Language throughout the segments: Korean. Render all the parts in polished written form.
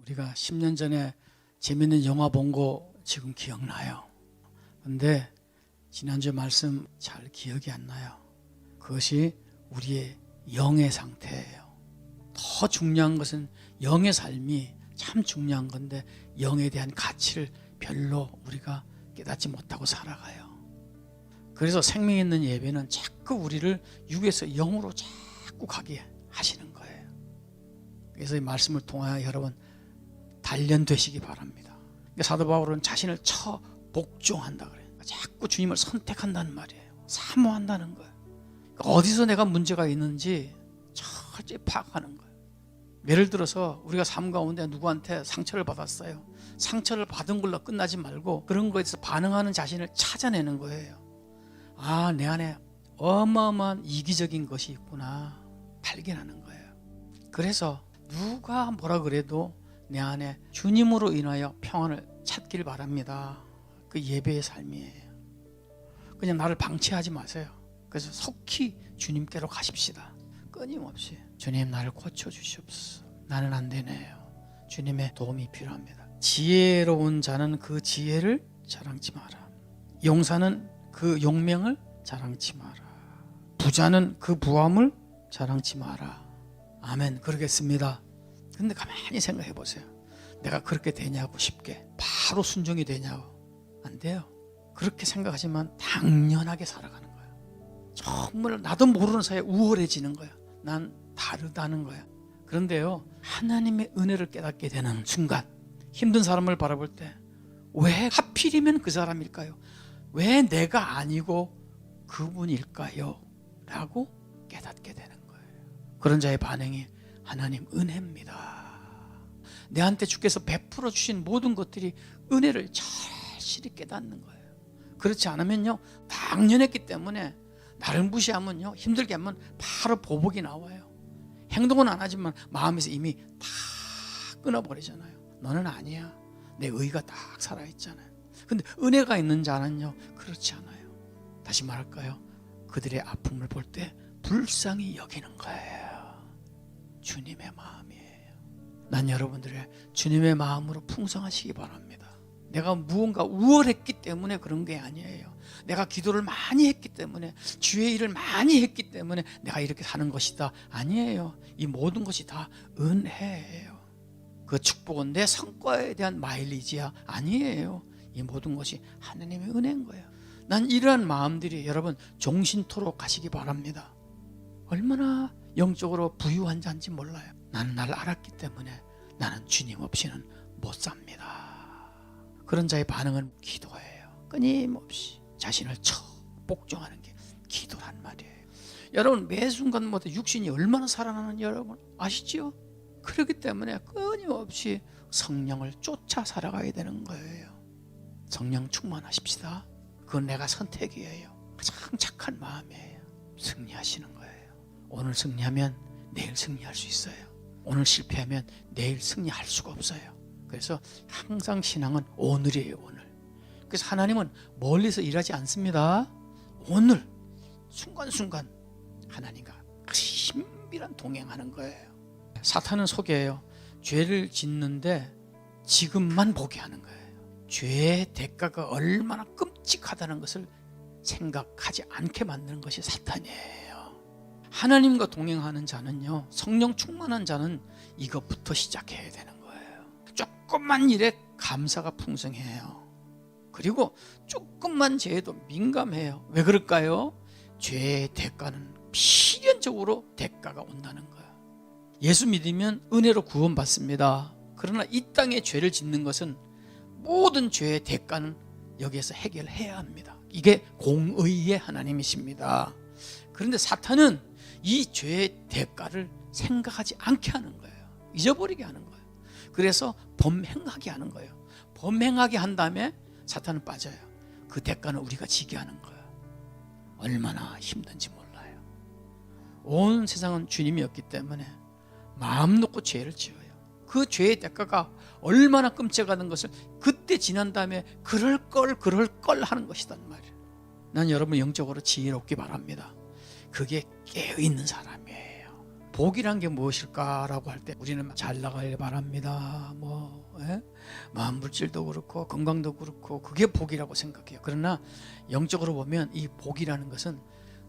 우리가 10년 전에 재밌는 영화 본 거 지금 기억나요. 근데 지난주 말씀 잘 기억이 안 나요. 그것이 우리의 영의 상태예요. 더 중요한 것은 영의 삶이 참 중요한 건데 영에 대한 가치를 별로 우리가 깨닫지 못하고 살아가요. 그래서 생명 있는 예배는 자꾸 우리를 육에서 영으로 자꾸 가게 하시는 거예요. 그래서 이 말씀을 통하여 여러분 단련되시기 바랍니다. 그러니까 사도 바울은 자신을 복종한다 그래요. 자꾸 주님을 선택한다는 말이에요. 사모한다는 거예요. 그러니까 어디서 내가 문제가 있는지 철저히 파악하는 거예요. 예를 들어서 우리가 삶 가운데 누구한테 상처를 받았어요. 상처를 받은 걸로 끝나지 말고 그런 거에 대해서 반응하는 자신을 찾아내는 거예요. 아, 내 안에 어마어마한 이기적인 것이 있구나 발견하는 거예요. 그래서 누가 뭐라 그래도 내 안에 주님으로 인하여 평안을 찾기를 바랍니다. 그 예배의 삶이에요. 그냥 나를 방치하지 마세요. 그래서 속히 주님께로 가십시다. 끊임없이 주님 나를 고쳐주시옵소서. 나는 안 되네요. 주님의 도움이 필요합니다. 지혜로운 자는 그 지혜를 자랑치 마라. 용사는 그 용맹을 자랑치 마라. 부자는 그 부함을 자랑치 마라. 아멘. 그러겠습니다. 근데 가만히 생각해 보세요. 내가 그렇게 되냐고 쉽게 바로 순종이 되냐고 안 돼요. 그렇게 생각하지만 당연하게 살아가는 거예요. 정말 나도 모르는 사이에 우월해지는 거예요. 난 다르다는 거예요. 그런데요, 하나님의 은혜를 깨닫게 되는 순간 힘든 사람을 바라볼 때 왜 하필이면 그 사람일까요? 왜 내가 아니고 그분일까요? 라고 깨닫게 되는 거예요. 그런 자의 반응이 하나님 은혜입니다. 내한테 주께서 베풀어 주신 모든 것들이 은혜를 절실히 깨닫는 거예요. 그렇지 않으면요, 당연했기 때문에 나를 무시하면요, 힘들게 하면 바로 보복이 나와요. 행동은 안 하지만 마음에서 이미 다 끊어버리잖아요. 너는 아니야. 내 의가 딱 살아있잖아요. 근데 은혜가 있는 자는요, 그렇지 않아요. 다시 말할까요? 그들의 아픔을 볼 때 불쌍히 여기는 거예요. 주님의 마음이에요. 난 여러분들의 주님의 마음으로 풍성하시기 바랍니다. 내가 무언가 우월했기 때문에 그런 게 아니에요. 내가 기도를 많이 했기 때문에, 주의 일을 많이 했기 때문에 내가 이렇게 사는 것이다. 아니에요. 이 모든 것이 다 은혜예요. 그 축복은 내 성과에 대한 마일리지야. 아니에요. 이 모든 것이 하나님의 은혜인 거예요. 난 이러한 마음들이 여러분 종신토록 가시기 바랍니다. 얼마나 영적으로 부유한 자인지 몰라요. 나는 나를 알았기 때문에 나는 주님 없이는 못 삽니다. 그런 자의 반응은 기도예요. 끊임없이 자신을 복종하는 게 기도란 말이에요. 여러분 매 순간마다 육신이 얼마나 살아나는지 여러분 아시죠? 그렇기 때문에 끊임없이 성령을 쫓아 살아가야 되는 거예요. 성령 충만하십시다. 그건 내가 선택이에요. 가장 착한 마음이에요. 승리하시는 거예요. 오늘 승리하면 내일 승리할 수 있어요. 오늘 실패하면 내일 승리할 수가 없어요. 그래서 항상 신앙은 오늘이에요. 오늘. 그래서 하나님은 멀리서 일하지 않습니다. 오늘 순간순간 하나님과 친밀한 동행하는 거예요. 사탄은 속여요. 죄를 짓는데 지금만 보게 하는 거예요. 죄의 대가가 얼마나 끔찍하다는 것을 생각하지 않게 만드는 것이 사탄이에요. 하나님과 동행하는 자는요, 성령 충만한 자는 이것부터 시작해야 되는 거예요. 조금만 일에 감사가 풍성해요. 그리고 조금만 죄에도 민감해요. 왜 그럴까요? 죄의 대가는 필연적으로 대가가 온다는 거예요. 예수 믿으면 은혜로 구원받습니다. 그러나 이 땅에 죄를 짓는 것은 모든 죄의 대가는 여기에서 해결해야 합니다. 이게 공의의 하나님이십니다. 그런데 사탄은 이 죄의 대가를 생각하지 않게 하는 거예요. 잊어버리게 하는 거예요. 그래서 범행하게 하는 거예요. 범행하게 한 다음에 사탄은 빠져요. 그 대가는 우리가 지게 하는 거예요. 얼마나 힘든지 몰라요. 온 세상은 주님이 없기 때문에 마음 놓고 죄를 지어요. 그 죄의 대가가 얼마나 끔찍하다는 것을 그때 지난 다음에 그럴 걸 하는 것이단 말이에요. 난 여러분 영적으로 지혜롭기 바랍니다. 그게 깨어있는 사람이에요. 복이란 게 무엇일까라고 할 때 우리는 잘 나가길 바랍니다. 물질도 그렇고 건강도 그렇고 그게 복이라고 생각해요. 그러나 영적으로 보면 이 복이라는 것은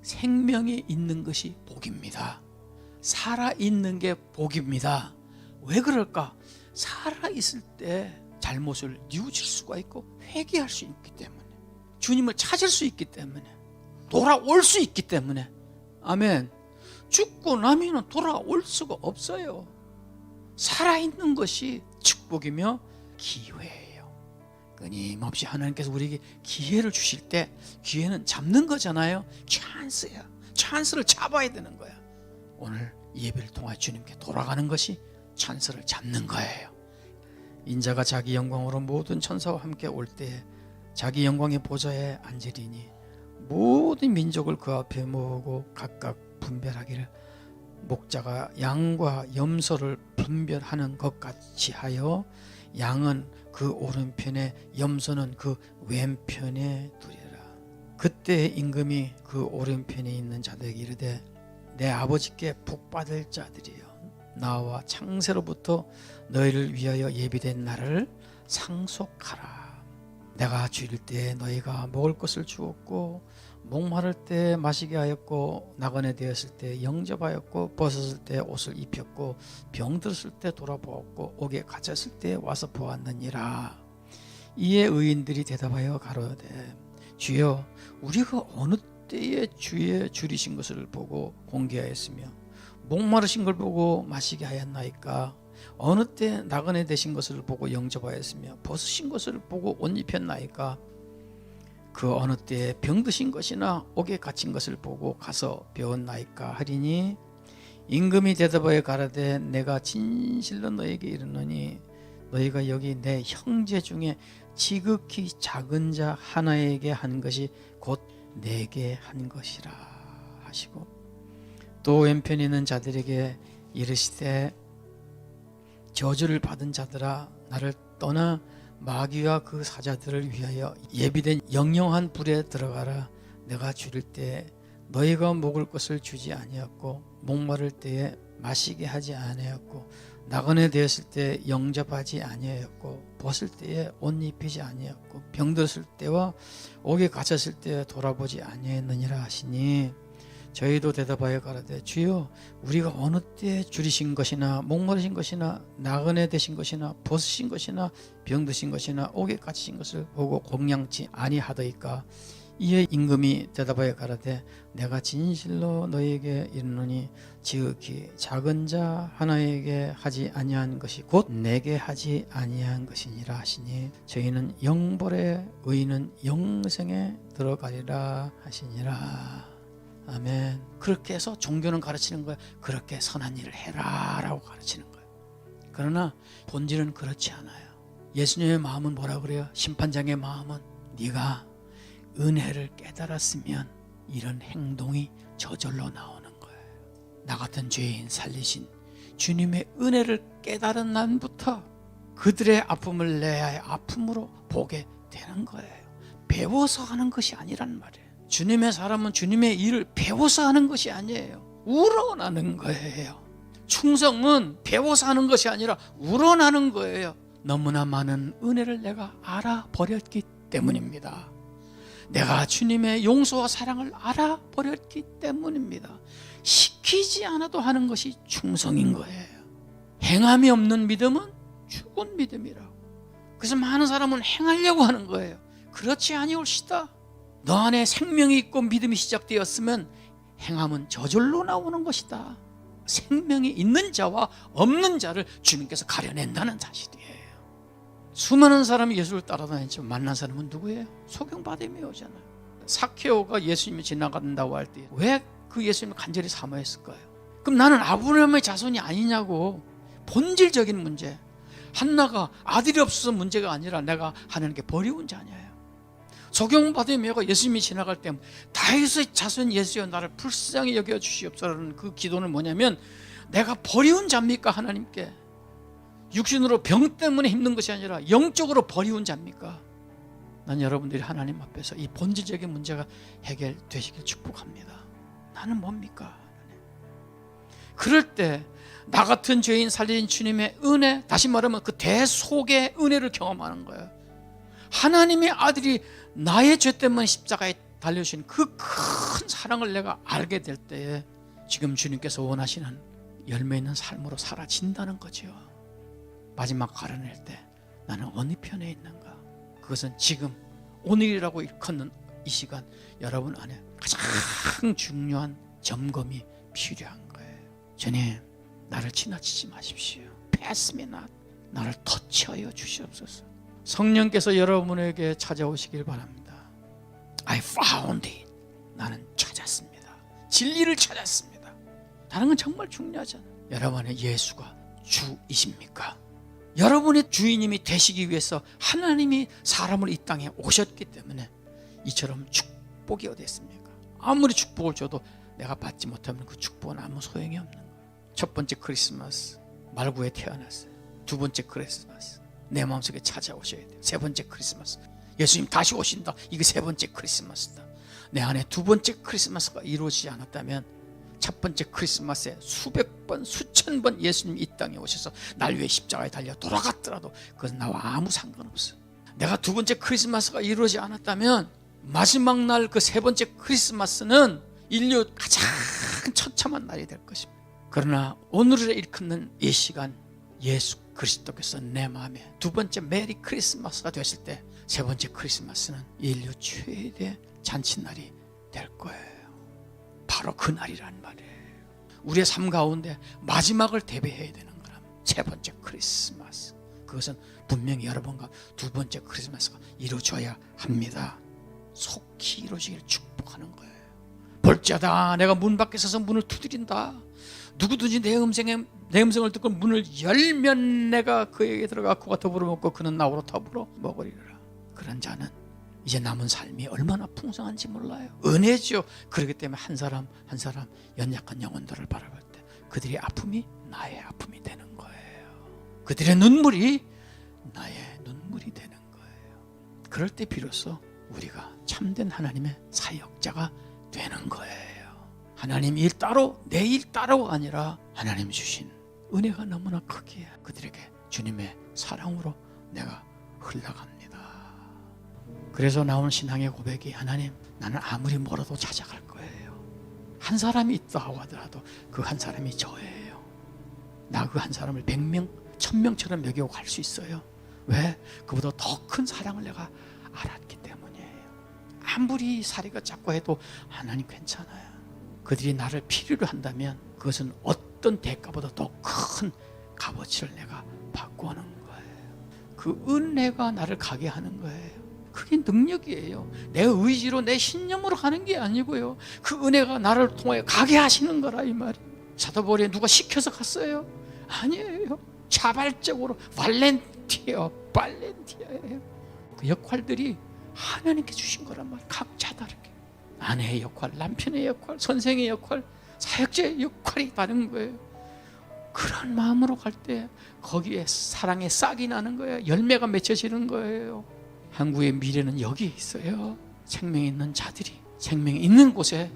생명이 있는 것이 복입니다. 살아있는 게 복입니다. 왜 그럴까? 살아있을 때 잘못을 뉘우칠 수가 있고 회개할 수 있기 때문에, 주님을 찾을 수 있기 때문에, 돌아올 수 있기 때문에. 아멘. 죽고 나면 돌아올 수가 없어요. 살아있는 것이 축복이며 기회예요. 끊임없이 하나님께서 우리에게 기회를 주실 때, 기회는 잡는 거잖아요. 찬스야. 찬스를 잡아야 되는 거야. 오늘 예배를 통해 주님께 돌아가는 것이 찬스를 잡는 거예요. 인자가 자기 영광으로 모든 천사와 함께 올 때 자기 영광의 보좌에 앉으리니 모든 민족을 그 앞에 모으고 각각 분별하기를, 목자가 양과 염소를 분별하는 것 같이 하여 양은 그 오른편에 염소는 그 왼편에 두리라. 그때 임금이 그 오른편에 있는 자들에게 이르되, 내 아버지께 복받을 자들이여, 나와 창세로부터 너희를 위하여 예비된 날을 상속하라. 내가 줄일 때 너희가 먹을 것을 주었고, 목마를 때 마시게 하였고, 나그네 되었을 때 영접하였고, 벗었을 때 옷을 입혔고, 병들었을 때 돌아보았고, 옥에 갇혔을 때 와서 보았느니라. 이에 의인들이 대답하여 가로되, 주여, 우리가 어느 때에 주의 줄이신 것을 보고 공개하였으며 목마르신 걸 보고 마시게 하였나이까? 어느 때 나그네 되신 것을 보고 영접하였으며 벗으신 것을 보고 옷 입혔나이까? 그 어느 때에 병드신 것이나 옥에 갇힌 것을 보고 가서 배웠나이까 하리니, 임금이 대답하여 가라되, 내가 진실로 너에게 이르노니 너희가 여기 내 형제 중에 지극히 작은 자 하나에게 한 것이 곧 내게 한 것이라 하시고, 또 왼편에 있는 자들에게 이르시되, 저주를 받은 자들아, 나를 떠나 마귀와 그 사자들을 위하여 예비된 영영한 불에 들어가라. 내가 줄일 때 너희가 먹을 것을 주지 아니었고, 목마를 때에 마시게 하지 아니었고, 나그네 되었을 때 영접하지 아니하였고, 벗을 때에 옷 입히지 아니하였고, 병들었을 때와 옥에 갇혔을 때 돌아보지 아니했느니라 하시니, 저희도 대답하여 가라되, 주여, 우리가 어느 때 줄이신 것이나 목마르신 것이나 나그네 되신 것이나 벗으신 것이나 병드신 것이나 옥에 갇히신 것을 보고 공양치 아니하더이까? 이에 임금이 대답하여 가라되, 내가 진실로 너희에게 이르노니 지극히 작은 자 하나에게 하지 아니한 것이 곧 내게 하지 아니한 것이니라 하시니, 저희는 영벌에 의인은 영생에 들어가리라 하시니라. 아멘. 그렇게 해서 종교는 가르치는 거야. 그렇게 선한 일을 해라 라고 가르치는 거예요. 그러나 본질은 그렇지 않아요. 예수님의 마음은 뭐라 그래요? 심판장의 마음은, 네가 은혜를 깨달았으면 이런 행동이 저절로 나오는 거예요. 나 같은 죄인 살리신 주님의 은혜를 깨달은 날부터 그들의 아픔을 내 아픔으로 보게 되는 거예요. 배워서 하는 것이 아니란 말이에요. 주님의 사람은 주님의 일을 배워서 하는 것이 아니에요. 우러나는 거예요. 충성은 배워서 하는 것이 아니라 우러나는 거예요. 너무나 많은 은혜를 내가 알아버렸기 때문입니다. 내가 주님의 용서와 사랑을 알아버렸기 때문입니다. 시키지 않아도 하는 것이 충성인 거예요. 행함이 없는 믿음은 죽은 믿음이라고. 그래서 많은 사람은 행하려고 하는 거예요. 그렇지 아니올시다. 너 안에 생명이 있고 믿음이 시작되었으면 행함은 저절로 나오는 것이다. 생명이 있는 자와 없는 자를 주님께서 가려낸다는 사실이에요. 수많은 사람이 예수를 따라다녔지만 만난 사람은 누구예요? 소경바디메오 오잖아요. 삭케오가 예수님이 지나간다고 할 때 왜 그 예수님을 간절히 사모했을까요? 그럼 나는 아브라함의 자손이 아니냐고. 본질적인 문제. 한나가 아들이 없어서 문제가 아니라 내가 하나님께 버리운 자녀예요. 소경바디메오가 예수님이 지나갈 때 다윗의 자손 예수여 나를 불쌍히 여겨 주시옵소서라는 그 기도는 뭐냐면, 내가 버리운 자입니까? 하나님께 육신으로 병 때문에 힘든 것이 아니라 영적으로 버리운 자입니까? 난 여러분들이 하나님 앞에서 이 본질적인 문제가 해결되시길 축복합니다. 나는 뭡니까? 그럴 때 나 같은 죄인 살린 주님의 은혜, 다시 말하면 그 대속의 은혜를 경험하는 거예요. 하나님의 아들이 나의 죄 때문에 십자가에 달려주신 그 큰 사랑을 내가 알게 될 때에 지금 주님께서 원하시는 열매 있는 삶으로 사라진다는 거죠. 마지막 가려낼 때 나는 어느 편에 있는가? 그것은 지금 오늘이라고 일컫는 이 시간 여러분 안에 가장 중요한 점검이 필요한 거예요. 주님, 나를 지나치지 마십시오. Pass me not. 나를 터치하여 주시옵소서. 성령께서 여러분에게 찾아오시길 바랍니다. I found it. 나는 찾았습니다. 진리를 찾았습니다. 다른 건 정말 중요하지 않아요. 여러분의 예수가 주이십니까? 여러분의 주인님이 되시기 위해서 하나님이 사람을 이 땅에 오셨기 때문에 이처럼 축복이 어디 있습니까? 아무리 축복을 줘도 내가 받지 못하면 그 축복은 아무 소용이 없는 거예요. 첫 번째 크리스마스, 말구에 태어났어요. 두 번째 크리스마스, 내 마음속에 찾아오셔야 돼요. 세 번째 크리스마스, 예수님 다시 오신다. 이게 세 번째 크리스마스다. 내 안에 두 번째 크리스마스가 이루어지지 않았다면 첫 번째 크리스마스에 수백 번, 수천 번 예수님 이 땅에 오셔서 날 위해 십자가에 달려 돌아갔더라도 그건 나와 아무 상관없어요. 내가 두 번째 크리스마스가 이루어지지 않았다면 마지막 날 그 세 번째 크리스마스는 인류 가장 처참한 날이 될 것입니다. 그러나 오늘을 일컫는 이 시간 예수 그리스도께서 내 마음에 두 번째 메리 크리스마스가 되었을 때 세 번째 크리스마스는 인류 최대 잔치날이 될 거예요. 바로 그 날이란 말이에요. 우리의 삶 가운데 마지막을 대비해야 되는 거라면 세 번째 크리스마스, 그것은 분명히 여러분과 두 번째 크리스마스가 이루어져야 합니다. 속히 이루어지기를 축복하는 거예요. 볼지어다 내가 문 밖에 서서 문을 두드린다. 누구든지 내 음성을 듣고 문을 열면 내가 그에게 들어가 그와 더불어 먹고 그는 나로 더불어 먹으리라. 그런 자는 이제 남은 삶이 얼마나 풍성한지 몰라요. 은혜죠. 그렇기 때문에 한 사람 한 사람 연약한 영혼들을 바라볼 때 그들의 아픔이 나의 아픔이 되는 거예요. 그들의 눈물이 나의 눈물이 되는 거예요. 그럴 때 비로소 우리가 참된 하나님의 사역자가 되는 거예요. 하나님 일 따로 내 일 따로가 아니라 하나님 주신 은혜가 너무나 크기에 그들에게 주님의 사랑으로 내가 흘러갑니다. 그래서 나온 신앙의 고백이 하나님 나는 아무리 멀어도 찾아갈 거예요. 한 사람이 있다고 하더라도 그 한 사람이 저예요. 나 그 한 사람을 100명, 1000명처럼 먹이고 갈 수 있어요. 왜? 그보다 더 큰 사랑을 내가 알았기 때문이에요. 아무리 사리가 작고 해도 하나님 괜찮아요. 그들이 나를 필요로 한다면 그것은 어떤 대가보다 더 큰 값어치를 내가 받고 오는 거예요. 그 은혜가 나를 가게 하는 거예요. 그게 능력이에요. 내 의지로 내 신념으로 가는 게 아니고요. 그 은혜가 나를 통해 가게 하시는 거라 이 말이. 사도 바울이 누가 시켜서 갔어요? 아니에요. 자발적으로 발렌티아예요. 그 역할들이 하나님께 주신 거란 말이에요. 각자 다르게. 아내의 역할, 남편의 역할, 선생의 역할, 사역자의 역할이 다른 거예요. 그런 마음으로 갈 때 거기에 사랑의 싹이 나는 거예요. 열매가 맺혀지는 거예요. 한국의 미래는 여기에 있어요. 생명이 있는 자들이 생명이 있는 곳에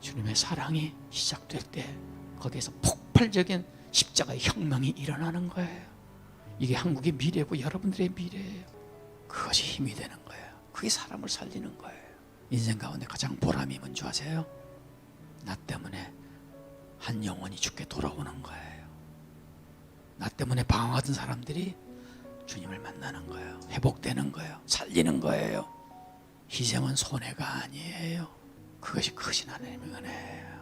주님의 사랑이 시작될 때 거기에서 폭발적인 십자가의 혁명이 일어나는 거예요. 이게 한국의 미래고 여러분들의 미래예요. 그것이 힘이 되는 거예요. 그게 사람을 살리는 거예요. 인생 가운데 가장 보람이 뭔지 아세요? 나 때문에 한 영혼이 죽게 돌아오는 거예요. 나 때문에 방황하던 사람들이 주님을 만나는 거예요. 회복되는 거예요. 살리는 거예요. 희생은 손해가 아니에요. 그것이 크신 하나님의 은혜예요.